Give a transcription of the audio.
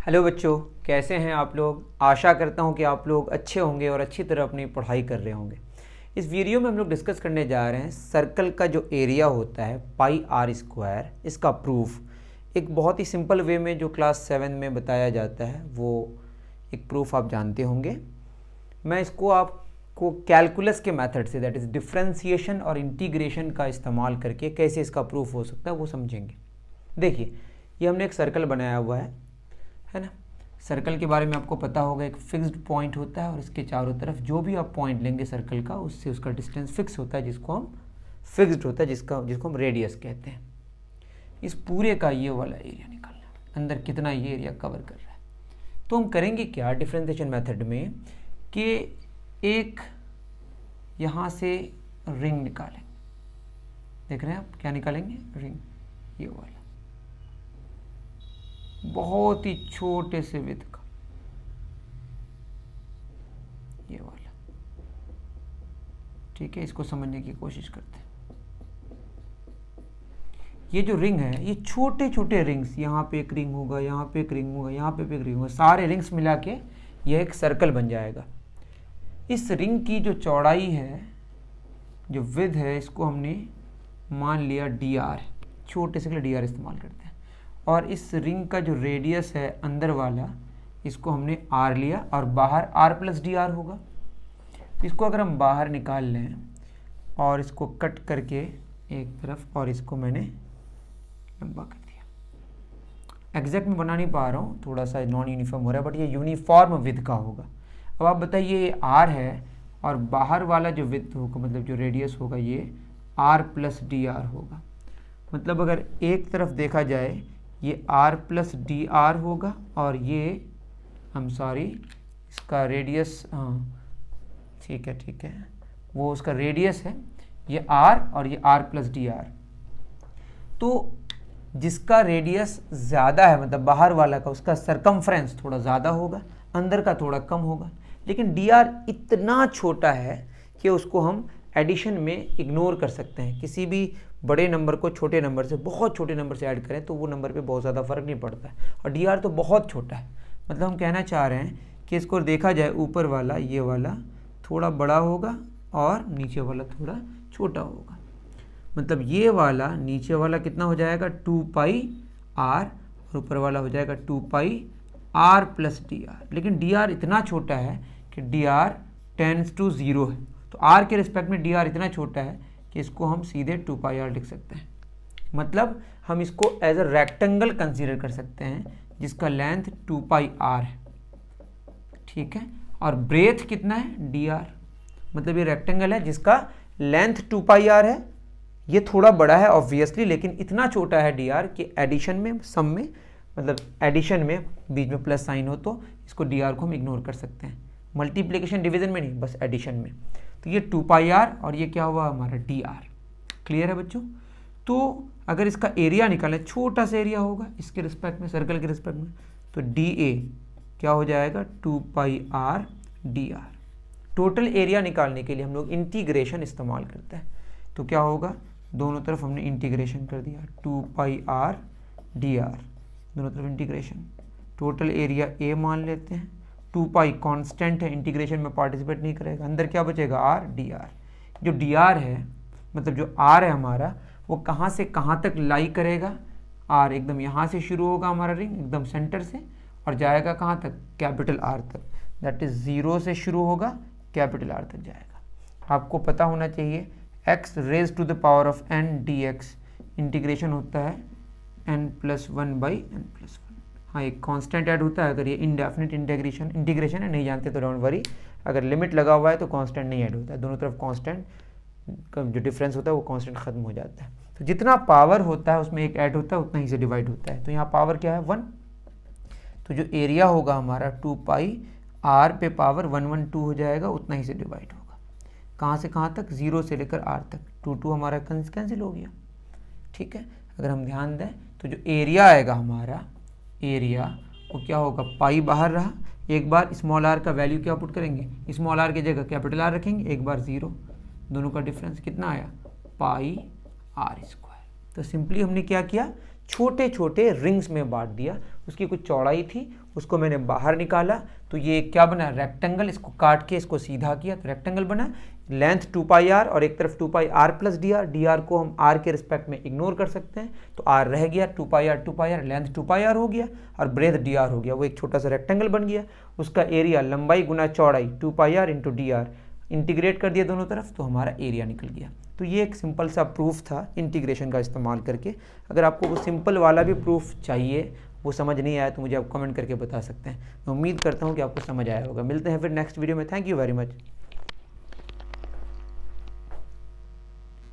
Hello बच्चों, कैसे हैं आप लोग। आशा करता हूं कि आप लोग अच्छे होंगे और अच्छी तरह अपनी पढ़ाई कर रहे होंगे। इस वीडियो में हम लोग डिस्कस करने जा रहे हैं सर्कल का जो एरिया होता है पाई आर स्क्वायर, इसका प्रूफ एक बहुत ही सिंपल वे में जो क्लास 7 में बताया जाता है वो एक प्रूफ आप जानते होंगे। मैं इसको आपको कैलकुलस के मेथड से, दैट इज़ डिफ्रेंसिएशन और इंटीग्रेशन का इस्तेमाल करके कैसे इसका प्रूफ हो सकता है वो समझेंगे। देखिए, ये हमने एक सर्कल बनाया हुआ है ना। सर्कल के बारे में आपको पता होगा, एक फिक्स्ड पॉइंट होता है और इसके चारों तरफ जो भी आप पॉइंट लेंगे सर्कल का, उससे उसका डिस्टेंस फिक्स होता है, जिसको हम फिक्स्ड होता है, जिसको हम रेडियस कहते हैं। इस पूरे का ये वाला एरिया निकालना है, अंदर कितना ये एरिया कवर कर रहा है। तो हम करेंगे क्या डिफरेंशिएशन मेथड में कि एक यहाँ से रिंग निकालेंगे। देख रहे हैं आप क्या निकालेंगे? रिंग, ये वाला बहुत ही छोटे से विड्थ का, ये वाला। ठीक है, इसको समझने की कोशिश करते हैं। ये जो रिंग है, ये छोटे छोटे रिंग्स, यहाँ पे एक रिंग होगा, यहाँ पे एक रिंग होगा, यहाँ पे एक रिंग होगा, सारे रिंग्स मिला के यह एक सर्कल बन जाएगा। इस रिंग की जो चौड़ाई है, जो विड्थ है, इसको हमने मान लिया डी आर, छोटे से डी आर इस्तेमाल करते हैं। और इस रिंग का जो रेडियस है अंदर वाला, इसको हमने आर लिया और बाहर आर प्लस डी आर होगा। तो इसको अगर हम बाहर निकाल लें और इसको कट करके एक तरफ, और इसको मैंने लंबा कर दिया। एग्जैक्ट में बना नहीं पा रहा हूँ, थोड़ा सा नॉन यूनिफॉर्म हो रहा है, बट ये यूनिफॉर्म विड्थ का होगा। अब आप बताइए, ये आर है और बाहर वाला जो विड्थ होगा, मतलब जो रेडियस होगा, ये आर प्लस डी आर होगा। मतलब अगर एक तरफ देखा जाए, ये r प्लस डी आर होगा और ये इसका रेडियस, ठीक है, वो उसका रेडियस है, ये r और ये r प्लस डी आर। तो जिसका रेडियस ज़्यादा है, मतलब बाहर वाला का, उसका सरकमफ्रेंस थोड़ा ज़्यादा होगा, अंदर का थोड़ा कम होगा। लेकिन डी आर इतना छोटा है कि उसको हम एडिशन में इग्नोर कर सकते हैं। किसी भी बड़े नंबर को छोटे नंबर से, बहुत छोटे नंबर से ऐड करें तो वो नंबर पे बहुत ज़्यादा फर्क नहीं पड़ता है। और डी आर तो बहुत छोटा है, मतलब हम कहना चाह रहे हैं कि इसको देखा जाए, ऊपर वाला ये वाला थोड़ा बड़ा होगा और नीचे वाला थोड़ा छोटा होगा। मतलब ये वाला नीचे वाला कितना हो जाएगा, 2 पाई आर, और ऊपर वाला हो जाएगा 2 pi are plus D R. लेकिन डी आर इतना छोटा है कि डी आर टेंड्स टू 0 है। तो आर के रिस्पेक्ट में डी आर इतना छोटा है कि इसको हम सीधे 2 पाई आर लिख सकते हैं। मतलब हम इसको एज अ रेक्टेंगल कंसीडर कर सकते हैं जिसका लेंथ 2 पाई आर है। ठीक है, और ब्रेथ कितना है, डी आर। मतलब ये रेक्टेंगल है जिसका लेंथ 2 पाई आर है। ये थोड़ा बड़ा है ऑब्वियसली, लेकिन इतना छोटा है डी आर कि एडिशन में, सम में, मतलब एडिशन में बीच में प्लस साइन हो तो इसको डी आर को हम इग्नोर कर सकते हैं। मल्टीप्लिकेशन डिवीजन में नहीं, बस एडिशन में। तो ये 2 पाई आर और ये क्या हुआ हमारा डी आर। क्लियर है बच्चों? तो अगर इसका एरिया निकालें, छोटा सा एरिया होगा इसके रिस्पेक्ट में, सर्कल के रिस्पेक्ट में, तो डी ए क्या हो जाएगा, 2 pi r d r. Total area निकालने के लिए हम लोग इंटीग्रेशन इस्तेमाल करते हैं। तो क्या होगा, दोनों तरफ हमने इंटीग्रेशन कर दिया, 2 पाई आर डी आर, दोनों तरफ इंटीग्रेशन। टोटल एरिया ए मान लेते हैं, 2 पाई कांस्टेंट है, इंटीग्रेशन में पार्टिसिपेट नहीं करेगा, अंदर क्या बचेगा, आर डी आर। जो डी आर है, मतलब जो आर है हमारा, वो कहाँ से कहाँ तक लाई करेगा, आर एकदम यहाँ से शुरू होगा हमारा रिंग, एकदम सेंटर से, और जाएगा कहाँ तक, कैपिटल आर तक। दैट इज 0 से शुरू होगा, कैपिटल आर तक जाएगा। आपको पता होना चाहिए x raise to the power of n dx integration होता है n प्लस 1/n+1। हाँ, एक कांस्टेंट ऐड होता है अगर ये इनडेफिनिट इंटीग्रेशन है, नहीं जानते तो डोंट वरी। अगर लिमिट लगा हुआ है तो कांस्टेंट नहीं ऐड होता है, दोनों तरफ कांस्टेंट का जो डिफरेंस होता है वो कांस्टेंट खत्म हो जाता है। तो जितना पावर होता है उसमें एक ऐड होता है, उतना ही से डिवाइड होता है। तो यहाँ पावर क्या है, 1। तो जो एरिया होगा हमारा 2 पाई आर पे पावर 112 हो जाएगा, उतना ही से डिवाइड होगा। कहाँ से कहाँ तक, 0 से लेकर आर तक। 2 हमारा कैंसिल हो गया। ठीक है, अगर हम ध्यान दें तो जो एरिया आएगा हमारा, एरिया वो क्या होगा, पाई बाहर रहा, एक बार स्मॉल आर का वैल्यू क्या पुट करेंगे, स्मॉल आर की जगह कैपिटल आर रखेंगे, एक बार 0, दोनों का डिफरेंस कितना आया, पाई आर स्क्वायर। तो सिंपली हमने क्या किया, छोटे छोटे रिंग्स में बांट दिया उसकी कुछ चौड़ाई थी, उसको मैंने बाहर निकाला, तो ये क्या बना, रेक्टेंगल। इसको काट के इसको सीधा किया तो रेक्टेंगल बना। लेंथ 2πr और एक तरफ 2πr प्लस dr, dr को हम r के रिस्पेक्ट में इग्नोर कर सकते हैं, तो r रह गया, 2πr, लेंथ 2πr हो गया और ब्रेथ dr हो गया, वो एक छोटा सा रेक्टेंगल बन गया। उसका एरिया लंबाई गुना चौड़ाई 2πr इंटू dr, इंटीग्रेट कर दिया दोनों तरफ तो हमारा एरिया निकल गया। तो ये एक सिंपल सा प्रूफ था इंटीग्रेशन का इस्तेमाल करके। अगर आपको वो सिंपल वाला भी प्रूफ चाहिए, वो समझ नहीं आया, तो मुझे आप कमेंट करके बता सकते हैं। मैं उम्मीद करता हूँ कि आपको समझ आया होगा। मिलते हैं फिर नेक्स्ट वीडियो में। Thank you very much.